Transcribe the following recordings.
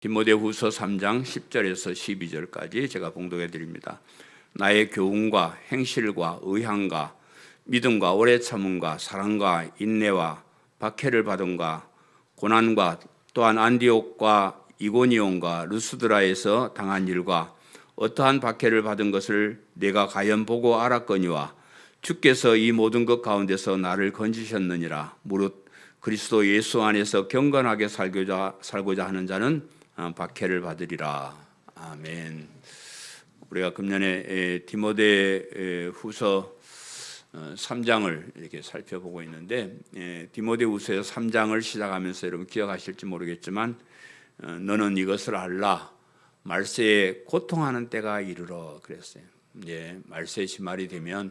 디모데후서 3장 10절에서 12절까지 제가 봉독해 드립니다. 나의 교훈과 행실과 의향과 믿음과 오래 참음과 사랑과 인내와 박해를 받음과 고난과 또한 안디옥과 이고니온과 루스드라에서 당한 일과 어떠한 박해를 받은 것을 내가 가연 보고 알았거니와 주께서 이 모든 것 가운데서 나를 건지셨느니라. 무릇 그리스도 예수 안에서 경건하게 살고자 하는 자는 박해를 받으리라. 아멘. 우리가 금년에 디모데후서 3장을 이렇게 살펴보고 있는데, 디모데후서 3장을 시작하면서 여러분 기억하실지 모르겠지만, 너는 이것을 알라. 말세에 고통하는 때가 이르러 그랬어요. 이제 말세 지말이 되면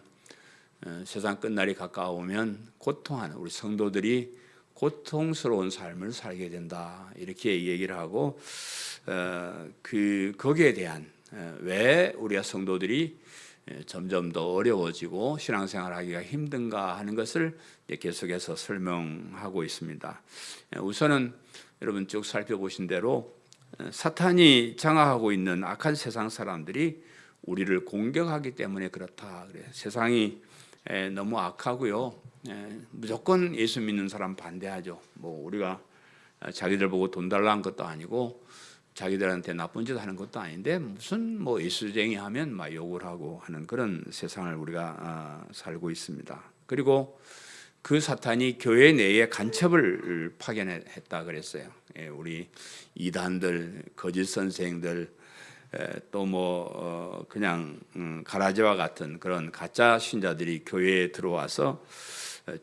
세상 끝날이 가까우면 고통하는 우리 성도들이 고통스러운 삶을 살게 된다, 이렇게 얘기를 하고, 거기에 대한 왜 우리가 성도들이 점점 더 어려워지고 신앙생활하기가 힘든가 하는 것을 계속해서 설명하고 있습니다. 우선은 여러분 쭉 살펴보신 대로 사탄이 장악하고 있는 악한 세상 사람들이 우리를 공격하기 때문에 그렇다. 그래요. 세상이 너무 악하고요. 무조건 예수 믿는 사람 반대하죠. 뭐 우리가 자기들 보고 돈 달라는 것도 아니고 자기들한테 나쁜 짓 하는 것도 아닌데 무슨 뭐 예수쟁이 하면 막 욕을 하고 하는 그런 세상을 우리가 살고 있습니다. 그리고 그 사탄이 교회 내에 간첩을 파견했다 그랬어요. 우리 이단들, 거짓 선생들, 또 뭐 그냥 가라지와 같은 그런 가짜 신자들이 교회에 들어와서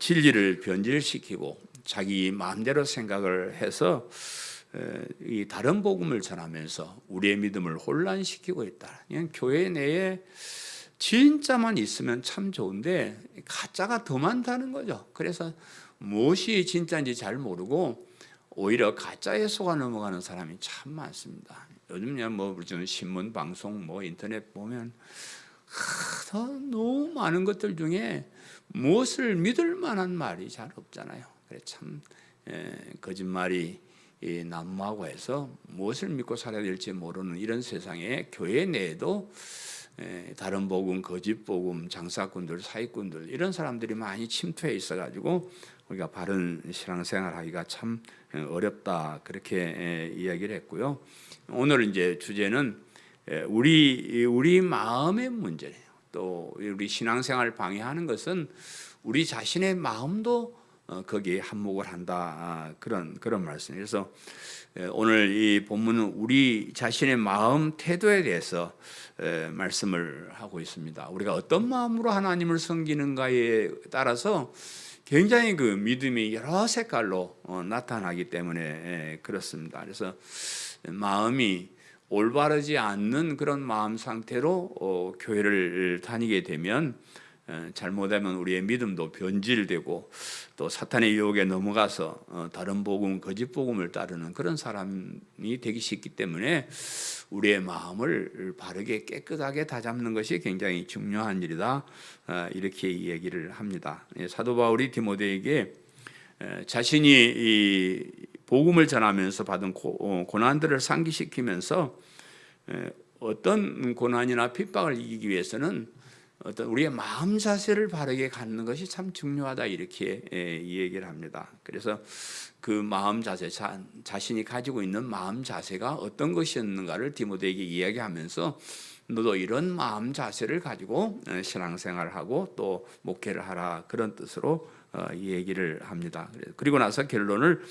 진리를 변질시키고 자기 마음대로 생각을 해서 이 다른 복음을 전하면서 우리의 믿음을 혼란시키고 있다. 그냥 교회 내에 진짜만 있으면 참 좋은데 가짜가 더 많다는 거죠. 그래서 무엇이 진짜인지 잘 모르고 오히려 가짜에 속아 넘어가는 사람이 참 많습니다. 요즘 뭐 신문, 방송, 뭐 인터넷 보면 너무 많은 것들 중에 무엇을 믿을 만한 말이 잘 없잖아요. 그래 참 거짓말이 난무하고 해서 무엇을 믿고 살아야 될지 모르는 이런 세상에 교회 내에도 다른 복음, 거짓 복음, 장사꾼들, 사기꾼들 이런 사람들이 많이 침투해 있어가지고 우리가 바른 신앙생활하기가 참 어렵다, 그렇게 이야기를 했고요. 오늘 이제 주제는 우리 마음의 문제예요. 또 우리 신앙생활을 방해하는 것은 우리 자신의 마음도 거기에 한몫을 한다, 그런 말씀. 그래서 오늘 이 본문은 우리 자신의 마음 태도에 대해서 말씀을 하고 있습니다. 우리가 어떤 마음으로 하나님을 섬기는가에 따라서 굉장히 그 믿음이 여러 색깔로 나타나기 때문에 그렇습니다. 그래서 마음이 올바르지 않는 그런 마음 상태로 교회를 다니게 되면 잘못하면 우리의 믿음도 변질되고 또 사탄의 유혹에 넘어가서 다른 복음, 거짓 복음을 따르는 그런 사람이 되기 쉽기 때문에 우리의 마음을 바르게 깨끗하게 다잡는 것이 굉장히 중요한 일이다, 이렇게 얘기를 합니다. 사도 바울이 디모데에게 자신이 이 복음을 전하면서 받은 고난들을 상기시키면서 어떤 고난이나 핍박을 이기기 위해서는 어떤 우리의 마음 자세를 바르게 갖는 것이 참 중요하다, 이렇게 얘기를 합니다. 그래서 그 마음 자세, 자신이 가지고 있는 마음 자세가 어떤 것이었는가를 디모데에게 이야기하면서 너도 이런 마음 자세를 가지고 신앙생활을 하고 또 목회를 하라, 그런 뜻으로 얘기를 합니다. 그리고 나서 결론을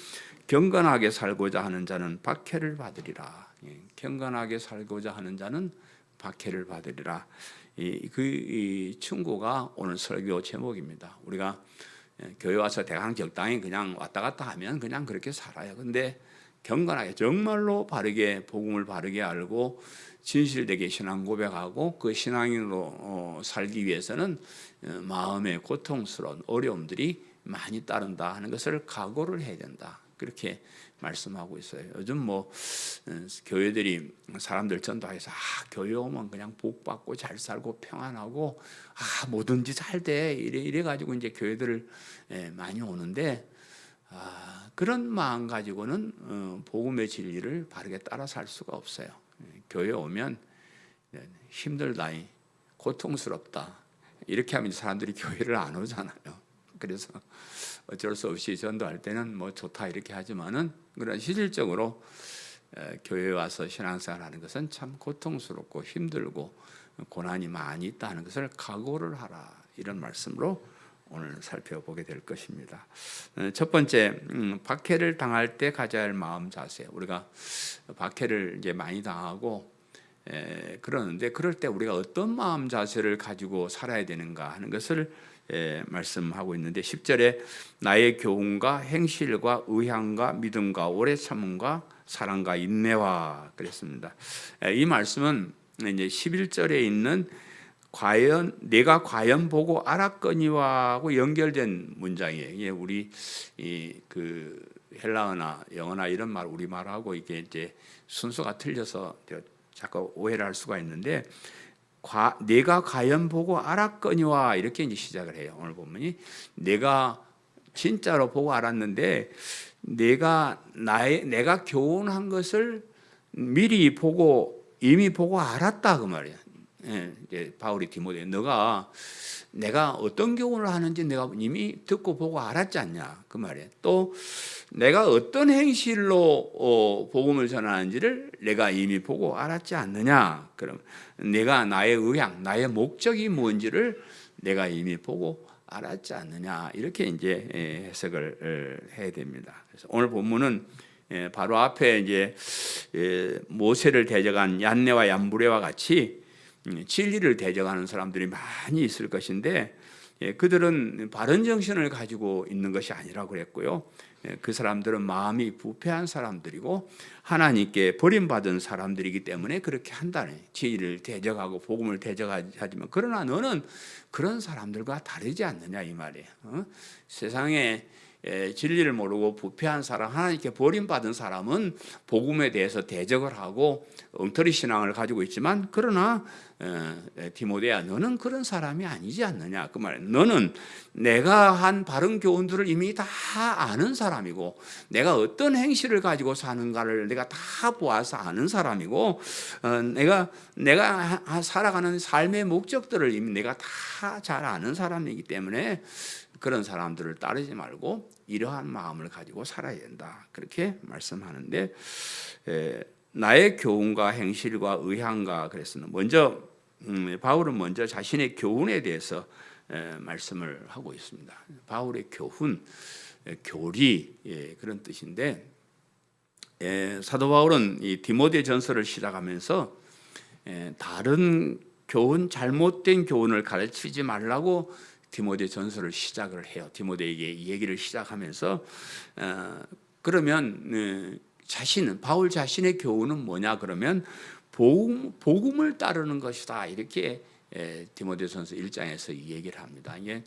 경건하게 살고자 하는 자는 박해를 받으리라. 경건하게 살고자 하는 자는 박해를 받으리라. 이 충고가 오늘 설교 제목입니다. 우리가 교회 와서 대강 적당히 그냥 왔다 갔다 하면 그냥 그렇게 살아요. 근데 경건하게 정말로 바르게 복음을 바르게 알고 진실되게 신앙 고백하고 그 신앙인으로 살기 위해서는 마음의 고통스러운 어려움들이 많이 따른다 하는 것을 각오를 해야 된다, 그렇게 말씀하고 있어요. 요즘 뭐 교회들이 사람들 전도해서 교회 오면 그냥 복 받고 잘 살고 평안하고 뭐든지 잘 돼, 이래 가지고 이제 교회들을 많이 오는데 그런 마음 가지고는 복음의 진리를 바르게 따라 살 수가 없어요. 교회 오면 힘들다, 고통스럽다 이렇게 하면 사람들이 교회를 안 오잖아요. 그래서 어쩔 수 없이 전도할 때는 뭐 좋다 이렇게 하지만은 그런 실질적으로 교회에 와서 신앙생활하는 것은 참 고통스럽고 힘들고 고난이 많이 있다는 것을 각오를 하라, 이런 말씀으로 오늘 살펴보게 될 것입니다. 첫 번째, 박해를 당할 때 가져야 할 마음 자세. 우리가 박해를 이제 많이 당하고 그러는데 그럴 때 우리가 어떤 마음 자세를 가지고 살아야 되는가 하는 것을 말씀하고 있는데 10절에 나의 교훈과 행실과 의향과 믿음과 오래 참음과 사랑과 인내와 그랬습니다. 이 말씀은 이제 11절에 있는 내가 과연 보고 알았거니와하고 연결된 문장이에요. 우리 그 헬라어나 영어나 이런 말 우리말하고 이게 이제 순서가 틀려서 자꾸 오해를 할 수가 있는데 내가 과연 보고 알았거니와 이렇게 이제 시작을 해요. 오늘 본문이 내가 진짜로 보고 알았는데 내가 교훈한 것을 미리 이미 보고 알았다 그 말이야. 이제 바울이 디모데 내가 어떤 교훈을 하는지 내가 이미 듣고 보고 알았지 않냐 그 말이에요. 또 내가 어떤 행실로 복음을 전하는지를 내가 이미 보고 알았지 않느냐. 그럼 내가 나의 의향, 나의 목적이 뭔지를 내가 이미 보고 알았지 않느냐. 이렇게 이제 해석을 해야 됩니다. 그래서 오늘 본문은 바로 앞에 이제 모세를 대적한 얀네와 얀브레와 같이 진리를 대적하는 사람들이 많이 있을 것인데 그들은 바른 정신을 가지고 있는 것이 아니라고 그랬고요. 그 사람들은 마음이 부패한 사람들이고 하나님께 버림받은 사람들이기 때문에 그렇게 한다네. 진리를 대적하고 복음을 대적하지만 그러나 너는 그런 사람들과 다르지 않느냐 이 말이에요. 세상에 진리를 모르고 부패한 사람, 하나님께 버림받은 사람은 복음에 대해서 대적을 하고 엉터리 신앙을 가지고 있지만 그러나 디모데야 너는 그런 사람이 아니지 않느냐 그 말이에요. 너는 내가 한 바른 교훈들을 이미 다 아는 사람이고 내가 어떤 행실을 가지고 사는가를 내가 다 보아서 아는 사람이고 내가 살아가는 삶의 목적들을 이미 내가 다 잘 아는 사람이기 때문에 그런 사람들을 따르지 말고 이러한 마음을 가지고 살아야 된다. 그렇게 말씀하는데 나의 교훈과 행실과 의향과 그랬습니다. 먼저 바울은 먼저 자신의 교훈에 대해서 말씀을 하고 있습니다. 바울의 교훈, 교리 그런 뜻인데 사도 바울은 이 디모데 전서를 시작하면서 다른 교훈, 잘못된 교훈을 가르치지 말라고 디모데 전서를 시작을 해요. 디모데에게 이 얘기를 시작하면서 그러면 바울 자신의 교훈은 뭐냐 그러면 복음을 따르는 것이다. 이렇게 디모데전서 1장에서 이 얘기를 합니다. 이게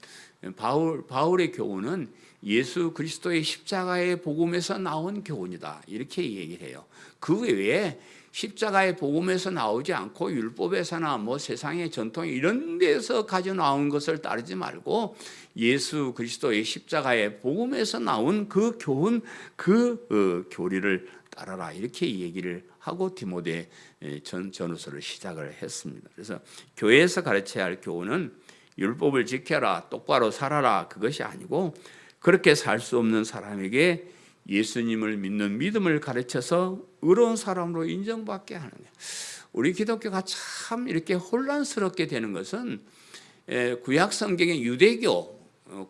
바울의 교훈은 예수 그리스도의 십자가의 복음에서 나온 교훈이다. 이렇게 얘기를 해요. 그 외에 십자가의 복음에서 나오지 않고 율법에서나 뭐 세상의 전통 이런 데서 가져 나온 것을 따르지 말고 예수 그리스도의 십자가의 복음에서 나온 그 교훈, 그 교리를 따라라. 이렇게 얘기를 하고 디모데 전후서를 시작을 했습니다. 그래서 교회에서 가르쳐야 할 교훈은 율법을 지켜라, 똑바로 살아라 그것이 아니고 그렇게 살 수 없는 사람에게 예수님을 믿는 믿음을 가르쳐서 의로운 사람으로 인정받게 하는 거예요. 우리 기독교가 참 이렇게 혼란스럽게 되는 것은 구약 성경의 유대교,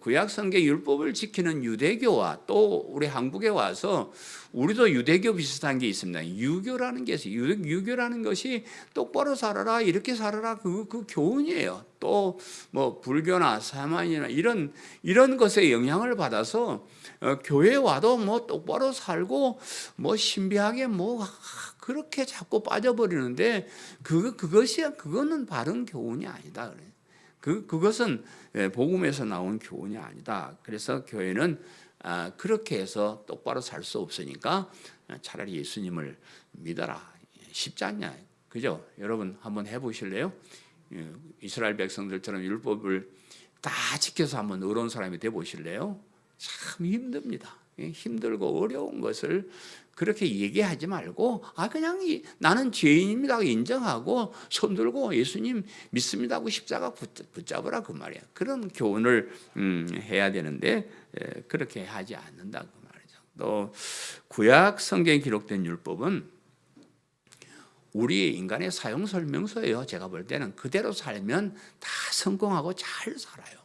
구약 성경 율법을 지키는 유대교와 또 우리 한국에 와서 우리도 유대교 비슷한 게 있습니다. 유교라는 게 있어요. 유교라는 것이 똑바로 살아라, 이렇게 살아라 그 교훈이에요. 또 뭐 불교나 사만이나 이런 것에 영향을 받아서 교회 와도 뭐 똑바로 살고 뭐 신비하게 뭐 그렇게 자꾸 빠져버리는데 그거는 바른 교훈이 아니다. 그것은 복음에서 나온 교훈이 아니다. 그래서 교회는 그렇게 해서 똑바로 살 수 없으니까 차라리 예수님을 믿어라. 쉽지 않냐, 그죠? 여러분 한번 해보실래요? 이스라엘 백성들처럼 율법을 다 지켜서 한번 의로운 사람이 돼 보실래요? 참 힘듭니다. 힘들고 어려운 것을 그렇게 얘기하지 말고 그냥 나는 죄인입니다 인정하고 손들고 예수님 믿습니다 하고 십자가 붙잡으라 그 말이야. 그런 교훈을 해야 되는데 그렇게 하지 않는다 그 말이죠. 또 구약 성경에 기록된 율법은 우리 인간의 사용 설명서예요. 제가 볼 때는 그대로 살면 다 성공하고 잘 살아요.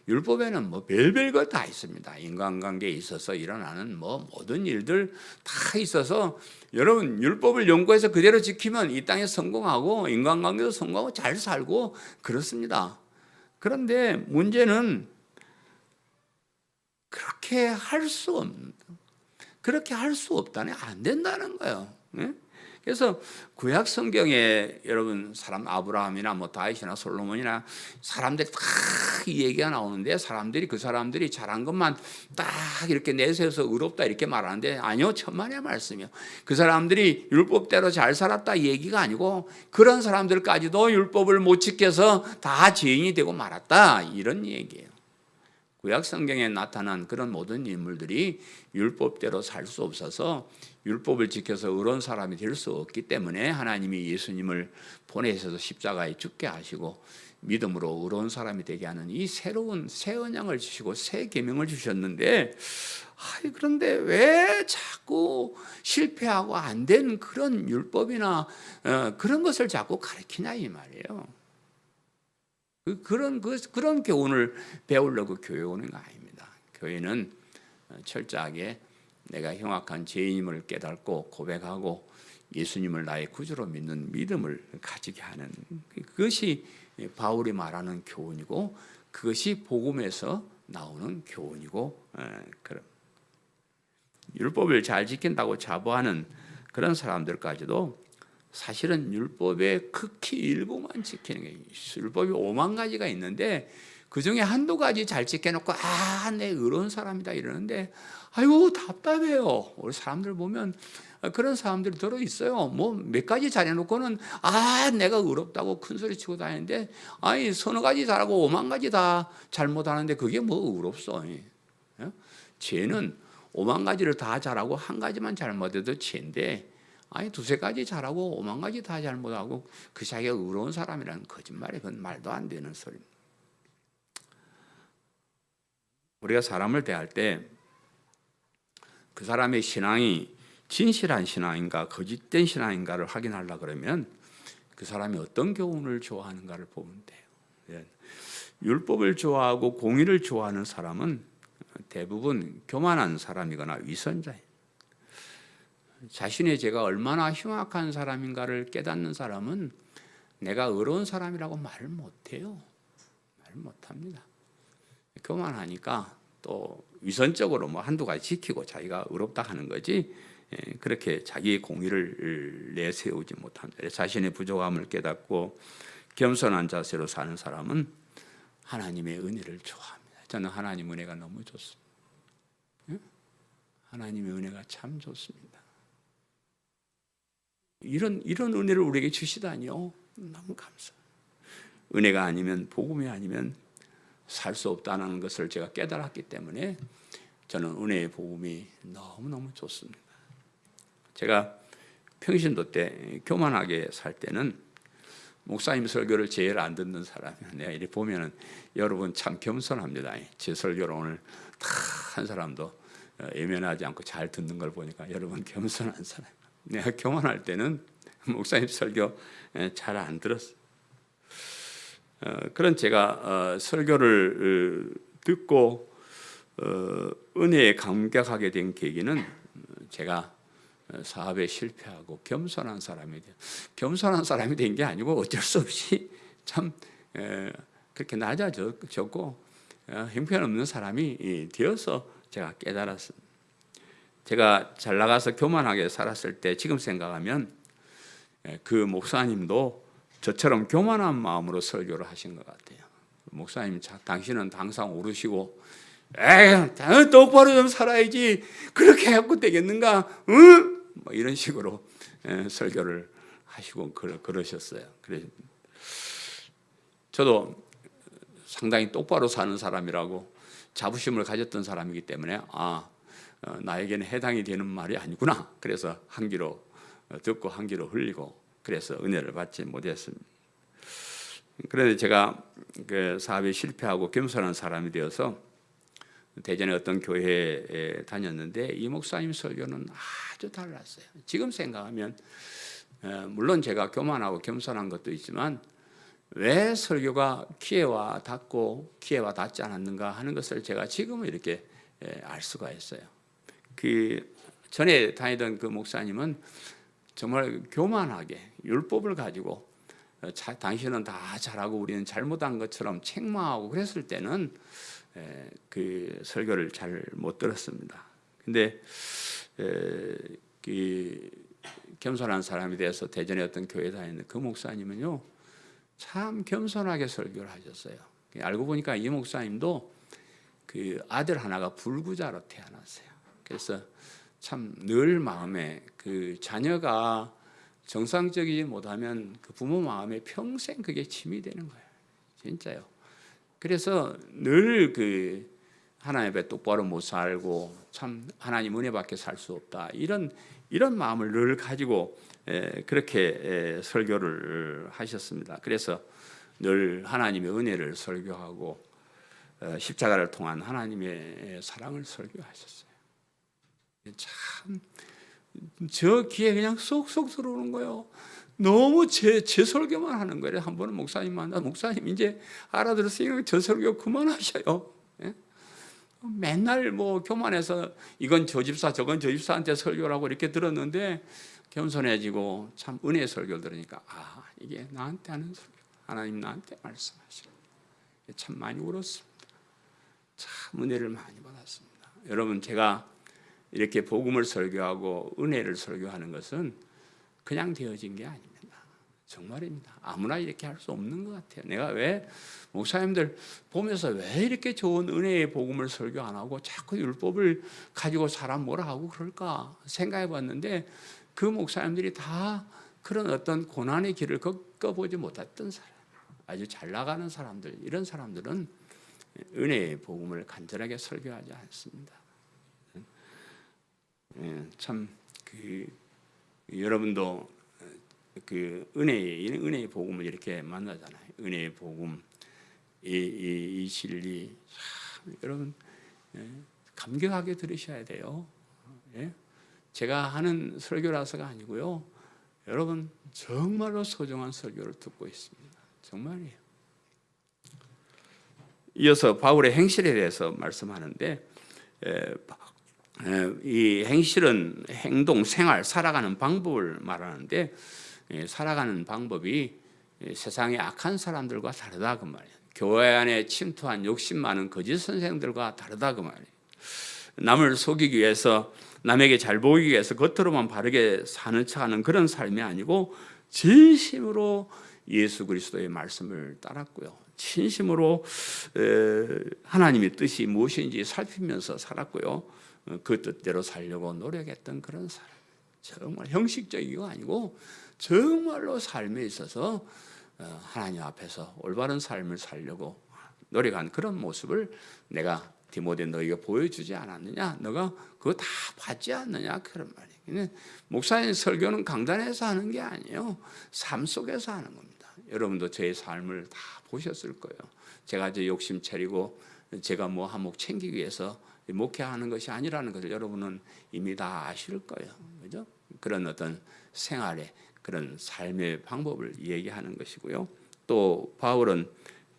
율법에는 뭐 별별 것 다 있습니다. 인간관계에 있어서 일어나는 뭐 모든 일들 다 있어서 여러분 율법을 연구해서 그대로 지키면 이 땅에 성공하고 인간관계도 성공하고 잘 살고 그렇습니다. 그런데 문제는 그렇게 할 수 없다니 안 된다는 거예요. 그래서 구약 성경에 여러분 사람 아브라함이나 뭐 다윗이나 솔로몬이나 사람들이 다 이 얘기가 나오는데 그 사람들이 잘한 것만 딱 이렇게 내세워서 의롭다 이렇게 말하는데 아니요, 천만의 말씀이요. 그 사람들이 율법대로 잘 살았다 이 얘기가 아니고 그런 사람들까지도 율법을 못 지켜서 다 죄인이 되고 말았다 이런 얘기예요. 구약 성경에 나타난 그런 모든 인물들이 율법대로 살 수 없어서 율법을 지켜서 의로운 사람이 될 수 없기 때문에 하나님이 예수님을 보내셔서 십자가에 죽게 하시고 믿음으로 의로운 사람이 되게 하는 이 새로운 새 언약을 주시고 새 계명을 주셨는데 그런데 왜 자꾸 실패하고 안 된 그런 율법이나 그런 것을 자꾸 가르치냐 이 말이에요. 그런 교훈을 배우려고 교회 오는 거 아닙니다. 교회는 철저하게 내가 흉악한 죄인임을 깨닫고 고백하고 예수님을 나의 구주로 믿는 믿음을 가지게 하는 그것이 바울이 말하는 교훈이고 그것이 복음에서 나오는 교훈이고 그런 율법을 잘 지킨다고 자부하는 그런 사람들까지도 사실은 율법의 극히 일부만 지키는 게 율법이 5만 가지가 있는데 그중에 한두 가지 잘 지켜놓고 내 의로운 사람이다 이러는데 아이고 답답해요. 우리 사람들 보면 그런 사람들이 들어있어요. 뭐 몇 가지 잘해놓고는 내가 의롭다고 큰소리치고 다니는데 서너 가지 잘하고 5만 가지 다 잘못하는데 그게 뭐 의롭소. 죄는 5만 가지를 다 잘하고 한 가지만 잘못해도 죄인데 두세 가지 잘하고 5만 가지 다 잘못하고 그 자기가 의로운 사람이라는 거짓말이 그건 말도 안 되는 소리입니다. 우리가 사람을 대할 때 그 사람의 신앙이 진실한 신앙인가 거짓된 신앙인가를 확인하려고 그러면 그 사람이 어떤 교훈을 좋아하는가를 보면 돼요. 율법을 좋아하고 공의를 좋아하는 사람은 대부분 교만한 사람이거나 위선자예요. 자신의 죄가 얼마나 흉악한 사람인가를 깨닫는 사람은 내가 의로운 사람이라고 말을 못해요. 말을 못합니다. 교만하니까 또 위선적으로 뭐 한두 가지 지키고 자기가 의롭다 하는 거지 그렇게 자기의 공의를 내세우지 못합니다. 자신의 부족함을 깨닫고 겸손한 자세로 사는 사람은 하나님의 은혜를 좋아합니다. 저는 하나님 은혜가 너무 좋습니다. 하나님의 은혜가 참 좋습니다. 이런 은혜를 우리에게 주시다니요. 너무 감사해요. 은혜가 아니면 복음이 아니면 살 수 없다는 것을 제가 깨달았기 때문에 저는 은혜의 복음이 너무너무 좋습니다. 제가 평신도 때 교만하게 살 때는 목사님 설교를 제일 안 듣는 사람이에요. 내가 이렇게 보면은 여러분 참 겸손합니다. 제 설교를 오늘 다 한 사람도 예면하지 않고 잘 듣는 걸 보니까 여러분 겸손한 사람. 내가 교만할 때는 목사님 설교 잘 안 들었어요. 그런 제가 설교를 듣고 은혜에 감격하게 된 계기는 제가 사업에 실패하고 겸손한 사람이 된 게 아니고 어쩔 수 없이 참 그렇게 낮아졌고 형편없는 사람이 되어서 제가 깨달았습니다. 제가 잘 나가서 교만하게 살았을 때 지금 생각하면 그 목사님도 저처럼 교만한 마음으로 설교를 하신 것 같아요. 목사님, 당신은 항상 오르시고 똑바로 좀 살아야지 그렇게 해갖고 되겠는가? 뭐 이런 식으로 설교를 하시고 그러셨어요. 그래서 저도 상당히 똑바로 사는 사람이라고 자부심을 가졌던 사람이기 때문에 나에게는 해당이 되는 말이 아니구나. 그래서 한 귀로 듣고 한 귀로 흘리고 그래서 은혜를 받지 못했습니다. 그런데 제가 그 사업에 실패하고 겸손한 사람이 되어서 대전의 어떤 교회에 다녔는데 이 목사님 설교는 아주 달랐어요. 지금 생각하면 물론 제가 교만하고 겸손한 것도 있지만 왜 설교가 기회와 닿고 기회와 닿지 않았는가 하는 것을 제가 지금은 이렇게 알 수가 있어요. 그 전에 다니던 그 목사님은 정말 교만하게 율법을 가지고 당신은 다 잘하고 우리는 잘못한 것처럼 책망하고 그랬을 때는 그 설교를 잘 못 들었습니다. 근데 그 겸손한 사람이 돼서 대전에 어떤 교회에 다니는 그 목사님은요 참 겸손하게 설교를 하셨어요. 알고 보니까 이 목사님도 그 아들 하나가 불구자로 태어났어요. 그래서 참 늘 마음에 그 자녀가 정상적이지 못하면 그 부모 마음에 평생 그게 침이 되는 거예요. 진짜요. 그래서 늘 그 하나님 앞에 똑바로 못 살고 참 하나님 은혜밖에 살 수 없다. 이런 마음을 늘 가지고 그렇게 설교를 하셨습니다. 그래서 늘 하나님의 은혜를 설교하고 십자가를 통한 하나님의 사랑을 설교하셨어요. 참 저 귀에 그냥 쏙쏙 들어오는 거예요. 너무 제 설교만 하는 거예요. 한 번은 목사님 만나 목사님 이제 알아들었으니까 저 설교 그만하셔요. 예? 맨날 뭐 교만해서 이건 저 집사 저건 저 집사한테 설교라고 이렇게 들었는데 겸손해지고 참 은혜의 설교를 들으니까 이게 나한테 하는 설교, 하나님 나한테 말씀하시는 참 많이 울었습니다. 참 은혜를 많이 받았습니다. 여러분 제가 이렇게 복음을 설교하고 은혜를 설교하는 것은 그냥 되어진 게 아닙니다. 정말입니다. 아무나 이렇게 할 수 없는 것 같아요. 내가 왜 목사님들 보면서 왜 이렇게 좋은 은혜의 복음을 설교 안 하고 자꾸 율법을 가지고 사람 뭐라 하고 그럴까 생각해 봤는데 그 목사님들이 다 그런 어떤 고난의 길을 겪어보지 못했던 사람, 아주 잘 나가는 사람들, 이런 사람들은 은혜의 복음을 간절하게 설교하지 않습니다. 참 여러분도 그 은혜의 복음을 이렇게 만나잖아요. 은혜의 복음, 이 진리, 여러분 감격하게 들으셔야 돼요. 제가 하는 설교라서가 아니고요. 여러분 정말로 소중한 설교를 듣고 있습니다. 정말이에요. 이어서 바울의 행실에 대해서 말씀하는데 이 행실은 행동, 생활, 살아가는 방법을 말하는데 살아가는 방법이 세상의 악한 사람들과 다르다 그 말이에요. 교회 안에 침투한 욕심 많은 거짓 선생들과 다르다 그 말이에요. 남을 속이기 위해서 남에게 잘 보이기 위해서 겉으로만 바르게 사는 척하는 그런 삶이 아니고 진심으로 예수 그리스도의 말씀을 따랐고요. 진심으로 하나님의 뜻이 무엇인지 살피면서 살았고요. 그 뜻대로 살려고 노력했던 그런 사람, 정말 형식적이고 아니고 정말로 삶에 있어서 하나님 앞에서 올바른 삶을 살려고 노력한 그런 모습을 내가 디모데 너희가 보여주지 않았느냐? 너가 그거 다 봤지 않느냐? 그런 말이에요. 목사님 설교는 강단에서 하는 게 아니에요. 삶 속에서 하는 겁니다. 여러분도 제 삶을 다 보셨을 거예요. 제가 제 욕심 차리고 제가 뭐 한몫 챙기기 위해서 목회하는 것이 아니라는 것을 여러분은 이미 다 아실 거예요. 그죠? 그런 어떤 생활의 그런 삶의 방법을 얘기하는 것이고요. 또 바울은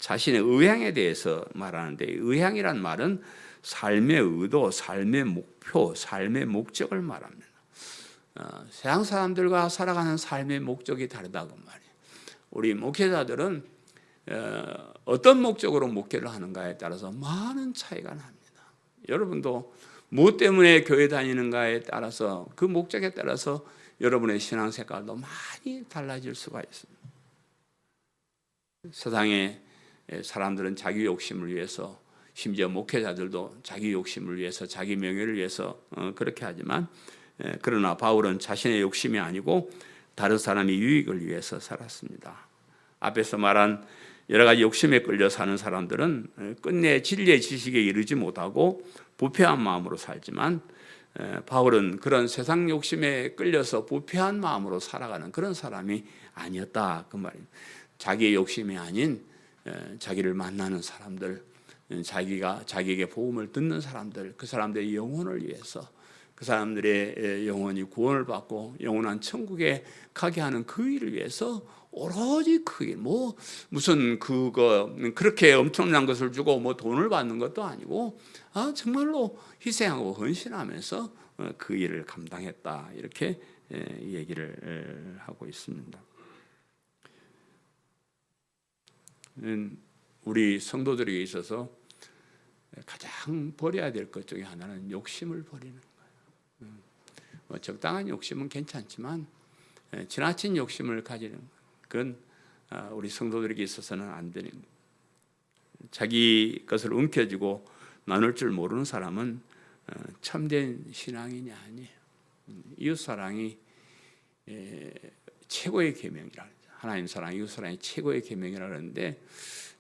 자신의 의향에 대해서 말하는데 의향이란 말은 삶의 의도, 삶의 목표, 삶의 목적을 말합니다. 세상 사람들과 살아가는 삶의 목적이 다르다고 말이에요. 우리 목회자들은 어떤 목적으로 목회를 하는가에 따라서 많은 차이가 납니다. 여러분도 무엇 때문에 교회 다니는가에 따라서 그 목적에 따라서 여러분의 신앙 색깔도 많이 달라질 수가 있습니다. 세상의 사람들은 자기 욕심을 위해서, 심지어 목회자들도 자기 욕심을 위해서, 자기 명예를 위해서 그렇게 하지만 그러나 바울은 자신의 욕심이 아니고 다른 사람의 유익을 위해서 살았습니다. 앞에서 말한 여러 가지 욕심에 끌려 사는 사람들은 끝내 진리의 지식에 이르지 못하고 부패한 마음으로 살지만, 바울은 그런 세상 욕심에 끌려서 부패한 마음으로 살아가는 그런 사람이 아니었다 그 말입니다. 자기의 욕심이 아닌 자기를 만나는 사람들, 자기에게 복음을 듣는 사람들, 그 사람들의 영혼을 위해서, 그 사람들의 영혼이 구원을 받고 영원한 천국에 가게 하는 그 일을 위해서 오로지 그 일, 무슨 그렇게 엄청난 것을 주고 돈을 받는 것도 아니고, 정말로 희생하고 헌신하면서 그 일을 감당했다, 이렇게 얘기를 하고 있습니다. 우리 성도들에게 있어서 가장 버려야 될 것 중에 하나는 욕심을 버리는 거예요. 적당한 욕심은 괜찮지만 지나친 욕심을 가지는 그건 우리 성도들에게 있어서는 안 되는 거예요. 자기 것을 움켜쥐고 나눌 줄 모르는 사람은 참된 신앙인이 아니에요. 이웃사랑이 최고의 계명이라, 하나님 사랑, 이웃사랑이 최고의 계명이라 그러는데,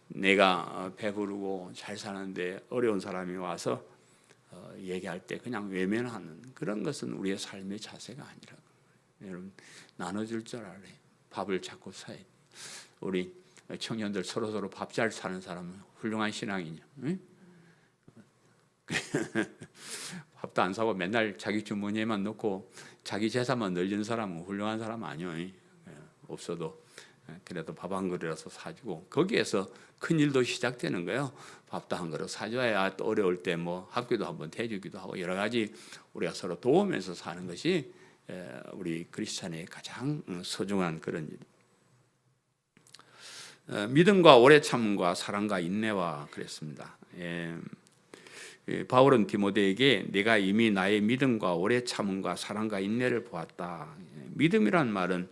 내가 배부르고 잘 사는데 어려운 사람이 와서 얘기할 때 그냥 외면하는 그런 것은 우리의 삶의 자세가 아니라고. 여러분, 나눠줄 줄 알아요. 밥을 자꾸 사야 돼. 우리 청년들 서로 밥 잘 사는 사람은 훌륭한 신앙이냐? 응? 밥도 안 사고 맨날 자기 주머니에만 넣고 자기 재산만 늘리는 사람은 훌륭한 사람 아니에요. 없어도 그래도 밥 한 그릇이라서 사주고, 거기에서 큰 일도 시작되는 거예요. 밥도 한 그릇 사줘야 또 어려울 때 학교도 한번 대주기도 하고, 여러 가지 우리가 서로 도우면서 사는 것이 우리 크리스찬의 가장 소중한 그런 일. 믿음과 오래 참음과 사랑과 인내와 그랬습니다. 바울은 디모데에게 내가 이미 나의 믿음과 오래 참음과 사랑과 인내를 보았다. 믿음이란 말은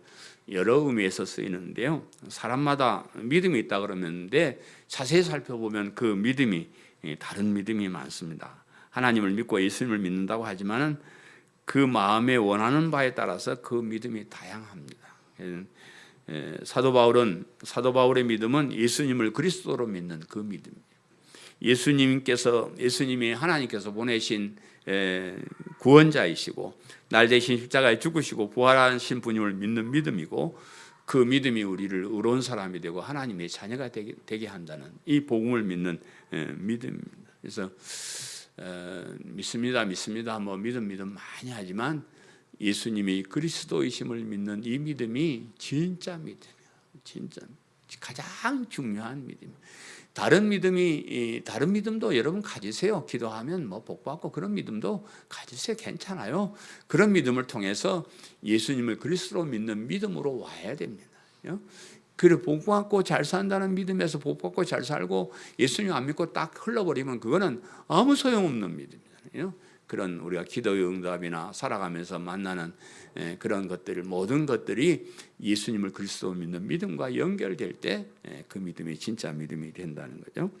여러 의미에서 쓰이는데요. 사람마다 믿음이 있다 그러는데 자세히 살펴보면 그 믿음이 다른 믿음이 많습니다. 하나님을 믿고 예수님을 믿는다고 하지만은 그 마음에 원하는 바에 따라서 그 믿음이 다양합니다. 사도 바울의 믿음은 예수님을 그리스도로 믿는 그 믿음입니다. 예수님이 하나님께서 보내신 구원자이시고 날 대신 십자가에 죽으시고 부활하신 분임을 믿는 믿음이고, 그 믿음이 우리를 의로운 사람이 되고 하나님의 자녀가 되게 한다는 이 복음을 믿는 믿음입니다. 그래서 믿습니다 믿음 많이 하지만 예수님이 그리스도이심을 믿는 이 믿음이 진짜 믿음이에요. 진짜 가장 중요한 믿음. 다른 믿음도 여러분 가지세요. 기도하면 복 받고 그런 믿음도 가지세요. 괜찮아요. 그런 믿음을 통해서 예수님을 그리스도로 믿는 믿음으로 와야 됩니다. 그래, 복 받고 잘 산다는 믿음에서 복 받고 잘 살고 예수님 안 믿고 딱 흘러버리면 그거는 아무 소용없는 믿음이잖아요. 그런 우리가 기도의 응답이나 살아가면서 만나는 그런 것들, 모든 것들이 예수님을 그리스도 믿는 믿음과 연결될 때 그 믿음이 진짜 믿음이 된다는 거죠.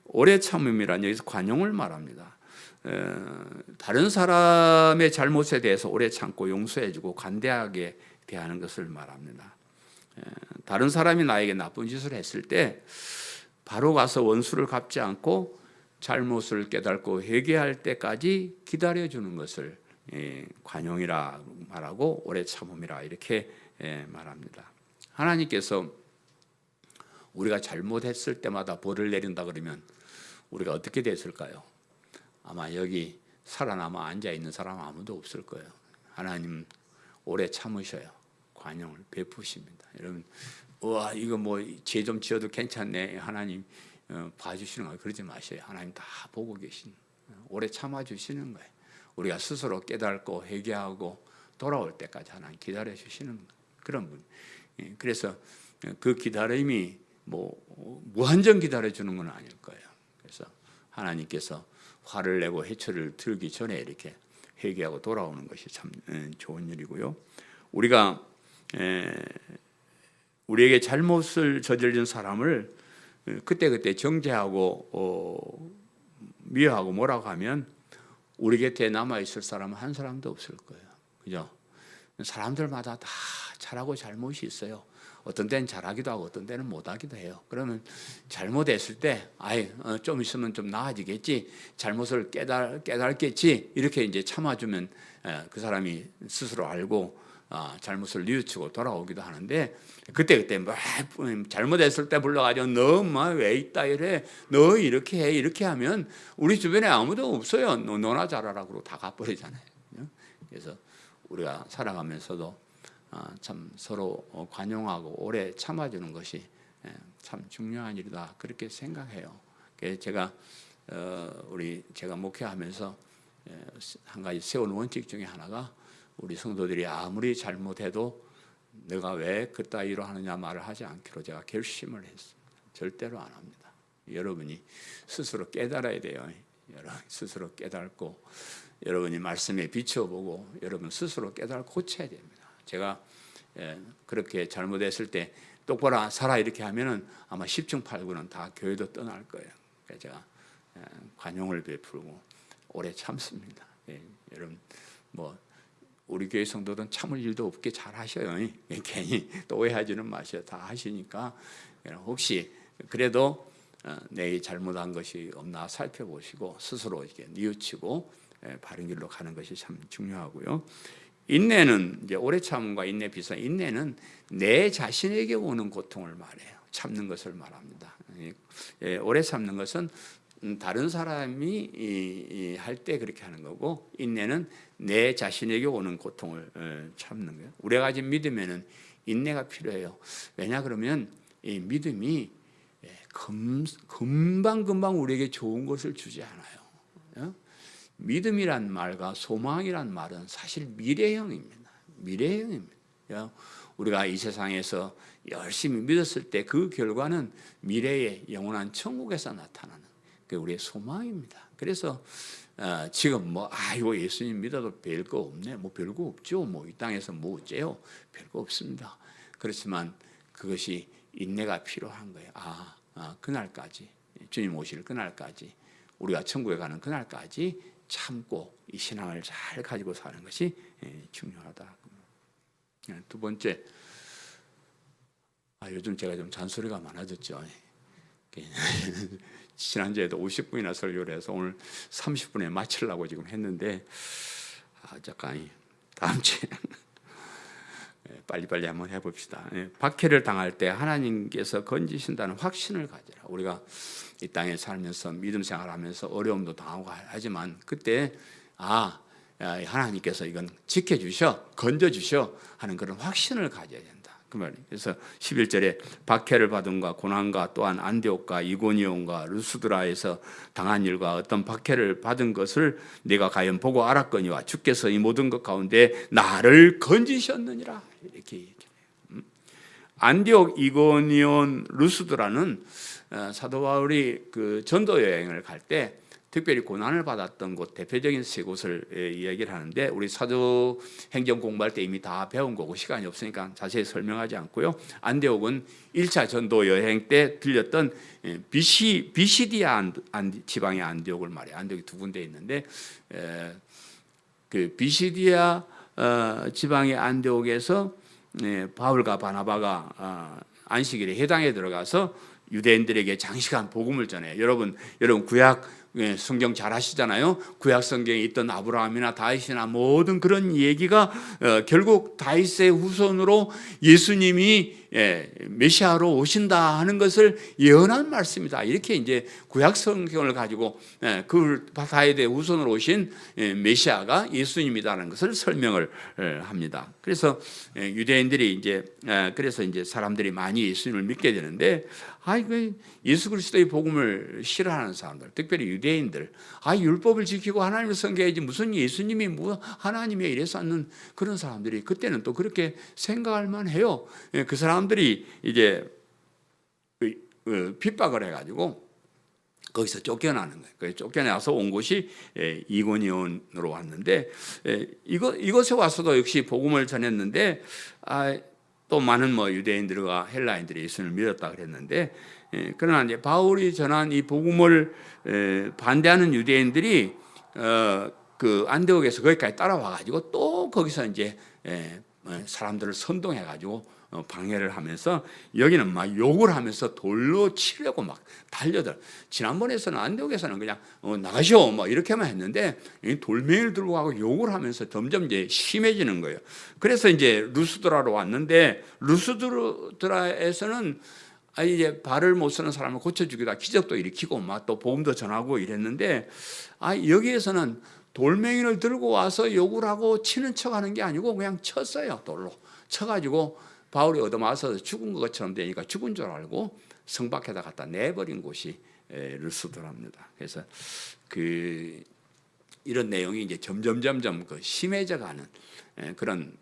오래 참음이란 여기서 관용을 말합니다. 다른 사람의 잘못에 대해서 오래 참고 용서해주고 관대하게 대하는 것을 말합니다. 다른 사람이 나에게 나쁜 짓을 했을 때 바로 가서 원수를 갚지 않고 잘못을 깨닫고 회개할 때까지 기다려주는 것을 관용이라 말하고 오래 참음이라 이렇게 말합니다. 하나님께서 우리가 잘못했을 때마다 벌을 내린다 그러면 우리가 어떻게 됐을까요? 아마 여기 살아남아 앉아있는 사람 아무도 없을 거예요. 하나님 오래 참으셔요. 관용을 베푸십니다. 여러분, 우와 이거 죄 좀 지어도 괜찮네, 하나님 봐주시는 거예요. 그러지 마세요. 하나님 다 보고 계신, 오래 참아주시는 거예요. 우리가 스스로 깨닫고 회개하고 돌아올 때까지 하나님 기다려주시는 그런 분. 그래서 그 기다림이 무한정 기다려주는 건 아닐 거예요. 그래서 하나님께서 화를 내고 해초를 들기 전에 이렇게 회개하고 돌아오는 것이 참 좋은 일이고요. 우리에게 잘못을 저지른 사람을 그때 정죄하고 미워하고 뭐라고 하면 우리 곁에 남아있을 사람은 한 사람도 없을 거예요. 그죠? 사람들마다 다 잘하고 잘못이 있어요. 어떤 때는 잘하기도 하고 어떤 때는 못하기도 해요. 그러면 잘못했을 때 좀 있으면 좀 나아지겠지, 잘못을 깨달겠지, 이렇게 이제 참아주면 그 사람이 스스로 알고 잘못을 뉘우치고 돌아오기도 하는데, 그때 막 잘못했을 때 불러가지고 너 왜 있다 이래, 너 이렇게 해, 이렇게 하면 우리 주변에 아무도 없어요. 너나 잘하라 그러고 다 가버리잖아요. 그래서 우리가 살아가면서도 참 서로 관용하고 오래 참아주는 것이 참 중요한 일이다, 그렇게 생각해요. 그래서 제가 목회하면서 한 가지 세운 원칙 중에 하나가, 우리 성도들이 아무리 잘못해도 내가 왜 그따위로 하느냐 말을 하지 않기로 제가 결심을 했습니다. 절대로 안 합니다. 여러분이 스스로 깨달아야 돼요. 여러분 스스로 깨닫고, 여러분이 말씀에 비춰보고 여러분 스스로 깨달고 고쳐야 됩니다. 제가 그렇게 잘못했을 때 똑바로 살아 이렇게 하면은 아마 10중 8구는 다 교회도 떠날 거예요. 그래서 제가 관용을 베풀고 오래 참습니다. 여러분 우리 교회 성도들은 참을 일도 없게 잘 하셔요. 괜히 또 오해하지는 마셔요. 다 하시니까 혹시 그래도 내 잘못한 것이 없나 살펴보시고 스스로 이렇게 뉘우치고 바른 길로 가는 것이 참 중요하고요. 인내는 이제 오래 참음과 인내 비슷한, 인내는 내 자신에게 오는 고통을 말해요. 참는 것을 말합니다. 오래 참는 것은 다른 사람이 할 때 그렇게 하는 거고, 인내는 내 자신에게 오는 고통을 참는 거예요. 우리가 가진 믿음에는 인내가 필요해요. 왜냐 그러면 이 믿음이 금방 우리에게 좋은 것을 주지 않아요. 믿음이란 말과 소망이란 말은 사실 미래형입니다. 우리가 이 세상에서 열심히 믿었을 때 그 결과는 미래의 영원한 천국에서 나타나는 그 우리의 소망입니다. 그래서 지금 이거 예수님 믿어도 별거 없네, 별거 없죠, 이 땅에서 어째요, 별거 없습니다. 그렇지만 그것이 인내가 필요한 거예요. 그날까지, 주님 오실 그날까지, 우리가 천국에 가는 그날까지 참고 이 신앙을 잘 가지고 사는 것이 중요하다. 두 번째, 요즘 제가 좀 잔소리가 많아졌죠. 지난주에도 50분이나 설교를 해서 오늘 30분에 마치려고 지금 했는데, 잠깐 다음 주에 빨리빨리 한번 해봅시다. 박해를 당할 때 하나님께서 건지신다는 확신을 가지라. 우리가 이 땅에 살면서 믿음 생활하면서 어려움도 당하고 하지만 그때 하나님께서 이건 지켜주셔, 건져주셔 하는 그런 확신을 가져야 된다, 그 말이에요. 그래서 11절에 박해를 받음과 고난과 또한 안디옥과 이고니온과 루스드라에서 당한 일과 어떤 박해를 받은 것을 네가 과연 보고 알았거니와 주께서 이 모든 것 가운데 나를 건지셨느니라, 이렇게 얘기해요. 안디옥, 이고니온, 루스드라는 사도 바울이 그 전도 여행을 갈 때 특별히 고난을 받았던 곳, 대표적인 세 곳을 이야기를 하는데, 우리 사도행전 공부할 때 이미 다 배운 거고 시간이 없으니까 자세히 설명하지 않고요. 안디옥은 1차 전도 여행 때 들렸던 비시디아 지방의 안디옥을 말해요. 안디옥이 두 군데 있는데, 그 비시디아 지방의 안디옥에서 바울과 바나바가 안식일에 회당에 들어가서 유대인들에게 장시간 복음을 전해요. 여러분 구약 성경 잘 아시잖아요. 구약 성경에 있던 아브라함이나 다윗이나 모든 그런 얘기가 결국 다윗의 후손으로 예수님이 메시아로 오신다 하는 것을 예언한 말씀이다, 이렇게 이제 구약 성경을 가지고 그 다윗의 후손으로 오신 메시아가 예수님이라는 것을 설명을 합니다. 그래서 유대인들이 그래서 사람들이 많이 예수님을 믿게 되는데, 예수 그리스도의 복음을 싫어하는 사람들, 특별히 유대인들, 율법을 지키고 하나님을 섬겨야지 무슨 예수님이 하나님이야 이래서 하는 그런 사람들이 그때는 또 그렇게 생각할 만해요. 그 사람들이 이제 핍박을 해가지고 거기서 쫓겨나는 거예요. 쫓겨나서 온 곳이 이고니온으로 왔는데, 이곳에 와서도 역시 복음을 전했는데, 또 많은 유대인들과 헬라인들이 예수님을 믿었다 그랬는데, 그러나 이제 바울이 전한 이 복음을 반대하는 유대인들이 그 안디옥에서 거기까지 따라와 가지고 또 거기서 이제 사람들을 선동해가지고 방해를 하면서 여기는 막 욕을 하면서 돌로 치려고 막 달려들. 지난번에서는 안디옥에서는 그냥 나가시오 뭐 이렇게만 했는데 돌멩이를 들고 가고 욕을 하면서 점점 이제 심해지는 거예요. 그래서 이제 루스드라로 왔는데 루스드라에서는 이제 발을 못 쓰는 사람을 고쳐주기도 하고 기적도 일으키고 막 또 복음도 전하고 이랬는데 여기에서는 돌멩이를 들고 와서 욕을 하고 치는 척하는 게 아니고 그냥 쳤어요. 돌로 쳐가지고 바울이 얻어맞아서 죽은 것처럼 되니까 죽은 줄 알고 성 밖에다 갖다 내버린 곳이 루스드라입니다. 그래서 이런 내용이 이제 점점 심해져가는 그런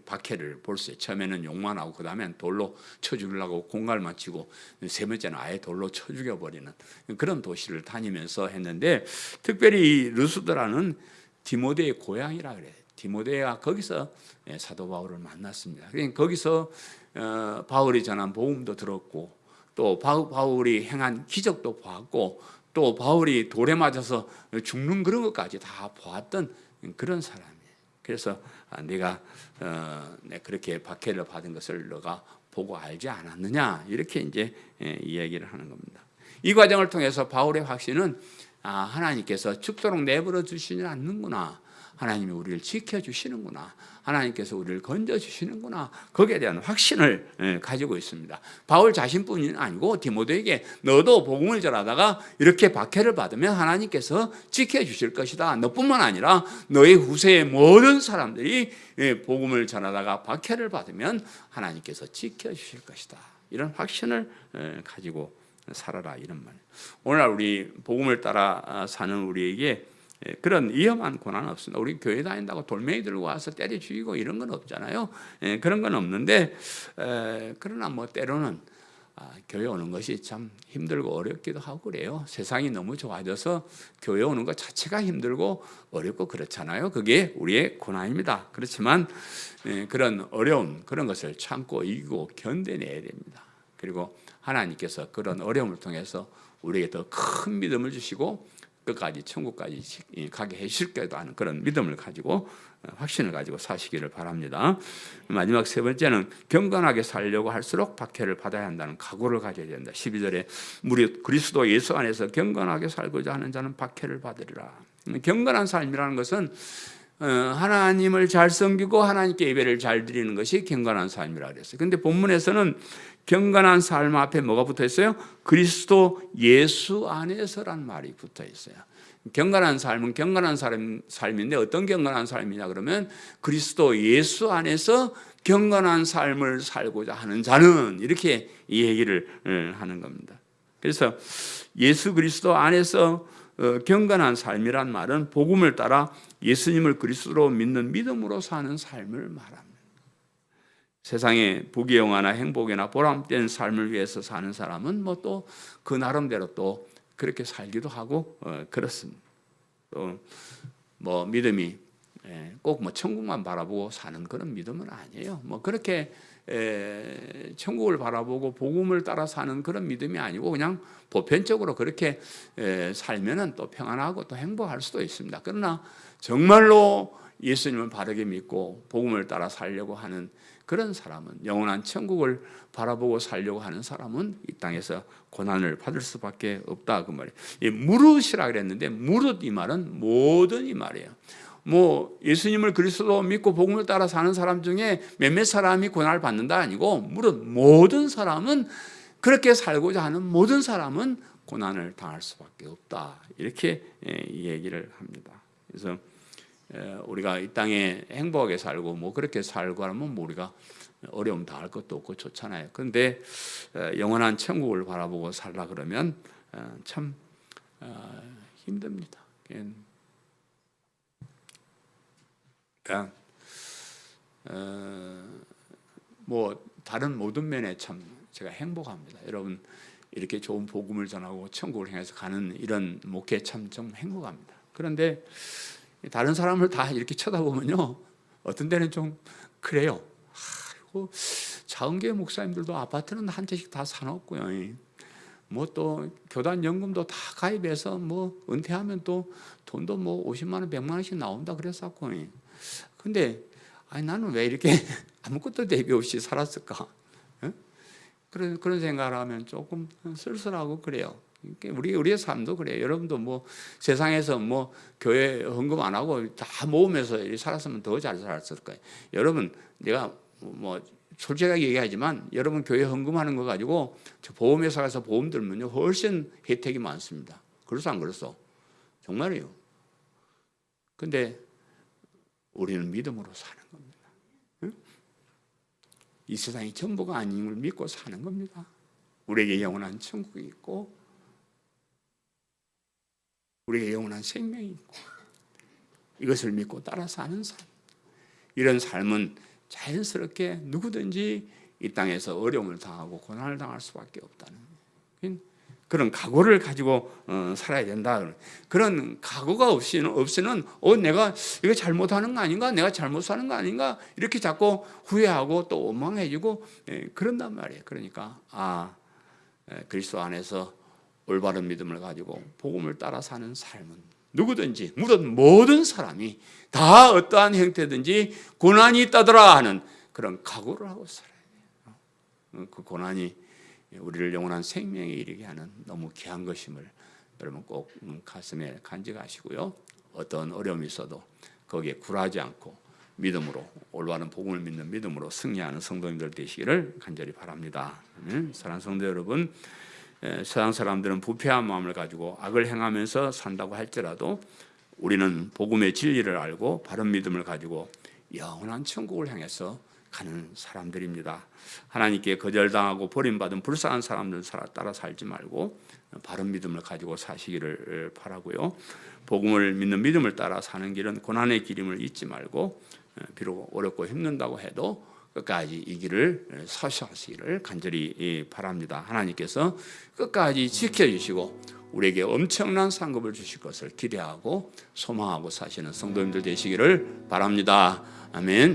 박해를 볼 수 있어요. 처음에는 욕만 하고 그 다음엔 돌로 쳐 죽이려고 공갈만 치고 세 번째는 아예 돌로 쳐 죽여버리는 그런 도시를 다니면서 했는데, 특별히 이 루스드라는 디모데의 고향이라 그래요. 디모데가 거기서 사도 바울을 만났습니다. 그러니까 거기서 바울이 전한 복음도 들었고 또 바울이 행한 기적도 보았고 또 바울이 돌에 맞아서 죽는 그런 것까지 다 보았던 그런 사람이에요. 그래서 내가 그렇게 박해를 받은 것을 너가 보고 알지 않았느냐 이렇게 이제 이야기를 하는 겁니다. 이 과정을 통해서 바울의 확신은 하나님께서 죽도록 내버려 두시지 않는구나. 하나님이 우리를 지켜주시는구나. 하나님께서 우리를 건져주시는구나. 거기에 대한 확신을 가지고 있습니다. 바울 자신뿐이 아니고 디모데에게 너도 복음을 전하다가 이렇게 박해를 받으면 하나님께서 지켜주실 것이다. 너뿐만 아니라 너의 후세의 모든 사람들이 복음을 전하다가 박해를 받으면 하나님께서 지켜주실 것이다. 이런 확신을 가지고 살아라 이런 말이에요. 오늘날 우리 복음을 따라 사는 우리에게 그런 위험한 고난은 없습니다. 우리 교회 다닌다고 돌멩이 들고 와서 때려 죽이고 이런 건 없잖아요. 그런 건 없는데 그러나 뭐 때로는 교회 오는 것이 참 힘들고 어렵기도 하고 그래요. 세상이 너무 좋아져서 교회 오는 것 자체가 힘들고 어렵고 그렇잖아요. 그게 우리의 고난입니다. 그렇지만 그런 어려움 그런 것을 참고 이기고 견뎌내야 됩니다. 그리고 하나님께서 그런 어려움을 통해서 우리에게 더 큰 믿음을 주시고 끝까지 천국까지 가게 해주실 거다 하는 그런 믿음을 가지고 확신을 가지고 사시기를 바랍니다. 마지막 세 번째는 경건하게 살려고 할수록 박해를 받아야 한다는 각오를 가져야 된다. 12절에 무릇 그리스도 예수 안에서 경건하게 살고자 하는 자는 박해를 받으리라. 경건한 삶이라는 것은 하나님을 잘 섬기고 하나님께 예배를 잘 드리는 것이 경건한 삶이라고 그랬어요. 그런데 본문에서는 경건한 삶 앞에 뭐가 붙어 있어요? 그리스도 예수 안에서란 말이 붙어 있어요. 경건한 삶은 경건한 삶인데 어떤 경건한 삶이냐 그러면 그리스도 예수 안에서 경건한 삶을 살고자 하는 자는 이렇게 이 얘기를 하는 겁니다. 그래서 예수 그리스도 안에서 경건한 삶이란 말은 복음을 따라 예수님을 그리스도로 믿는 믿음으로 사는 삶을 말합니다. 세상의 부귀영화나 행복이나 보람된 삶을 위해서 사는 사람은 뭐 또 그 나름대로 또 그렇게 살기도 하고 그렇습니다. 또 뭐 믿음이 꼭 뭐 천국만 바라보고 사는 그런 믿음은 아니에요. 뭐 그렇게 천국을 바라보고 복음을 따라 사는 그런 믿음이 아니고 그냥 보편적으로 그렇게 살면은 또 평안하고 또 행복할 수도 있습니다. 그러나 정말로 예수님을 바르게 믿고 복음을 따라 살려고 하는 그런 사람은, 영원한 천국을 바라보고 살려고 하는 사람은 이 땅에서 고난을 받을 수밖에 없다 그 말이에요. 이 무릇이라 그랬는데 무릇 이 말은 모든 이 말이에요. 뭐 예수님을 그리스도 믿고 복음을 따라 사는 사람 중에 몇몇 사람이 고난을 받는다 아니고 무릇 모든 사람은, 그렇게 살고자 하는 모든 사람은 고난을 당할 수밖에 없다 이렇게 얘기를 합니다. 그래서 우리가 이 땅에 행복하게 살고 뭐 그렇게 살고 하면 뭐 우리가 어려움 당할 것도 없고 좋잖아요. 그런데 영원한 천국을 바라보고 살라 그러면 참 힘듭니다. 그러니까 뭐 다른 모든 면에 참 제가 행복합니다. 여러분 이렇게 좋은 복음을 전하고 천국을 향해서 가는 이런 목회 참 행복합니다. 그런데 다른 사람을 다 이렇게 쳐다보면요, 어떤 데는 좀 그래요. 아이고, 자은교회 목사님들도 아파트는 한 채씩 다 사놓고요. 뭐 또 교단 연금도 다 가입해서 뭐 은퇴하면 또 돈도 뭐 50만 원, 100만 원씩 나온다 그랬었고. 근데 아니 나는 왜 이렇게 아무것도 대비 없이 살았을까? 어? 그런 생각을 하면 조금 쓸쓸하고 그래요. 우리의 삶도 그래요. 여러분도 뭐 세상에서 뭐 교회 헌금 안 하고 다 모으면서 살았으면 더 잘 살았을 거예요. 여러분, 내가 뭐 솔직하게 얘기하지만 여러분 교회 헌금하는 거 가지고 저 보험회사 가서 보험 들면요 훨씬 혜택이 많습니다. 그래서 안 그랬어? 정말이에요. 근데 우리는 믿음으로 사는 겁니다. 응? 이 세상이 전부가 아닌 걸 믿고 사는 겁니다. 우리에게 영원한 천국이 있고 우리에게 영원한 생명이 있고 이것을 믿고 따라 사는 삶. 이런 삶은 자연스럽게 누구든지 이 땅에서 어려움을 당하고 고난을 당할 수밖에 없다는 그런 각오를 가지고 살아야 된다. 그런 각오가 없이는 내가 이거 잘못하는 거 아닌가? 내가 잘못 사는 거 아닌가? 이렇게 자꾸 후회하고 또 원망해지고 그런단 말이에요. 그러니까 그리스도 안에서 올바른 믿음을 가지고 복음을 따라 사는 삶은 누구든지 모든 사람이 다 어떠한 형태든지 고난이 있다더라 하는 그런 각오를 하고 살아야 돼요. 그 고난이 우리를 영원한 생명에 이르게 하는 너무 귀한 것임을 여러분 꼭 가슴에 간직하시고요. 어떤 어려움이 있어도 거기에 굴하지 않고 믿음으로 올바른 복음을 믿는 믿음으로 승리하는 성도님들 되시기를 간절히 바랍니다. 사랑하는 성도 여러분, 세상 사람들은 부패한 마음을 가지고 악을 행하면서 산다고 할지라도 우리는 복음의 진리를 알고 바른 믿음을 가지고 영원한 천국을 향해서 가는 사람들입니다. 하나님께 거절당하고 버림받은 불쌍한 사람들 따라 살지 말고 바른 믿음을 가지고 사시기를 바라고요. 복음을 믿는 믿음을 따라 사는 길은 고난의 길임을 잊지 말고 비록 어렵고 힘든다고 해도 끝까지 이 길을 서시하시기를 간절히 바랍니다. 하나님께서 끝까지 지켜주시고 우리에게 엄청난 상급을 주실 것을 기대하고 소망하고 사시는 성도님들 되시기를 바랍니다. 아멘.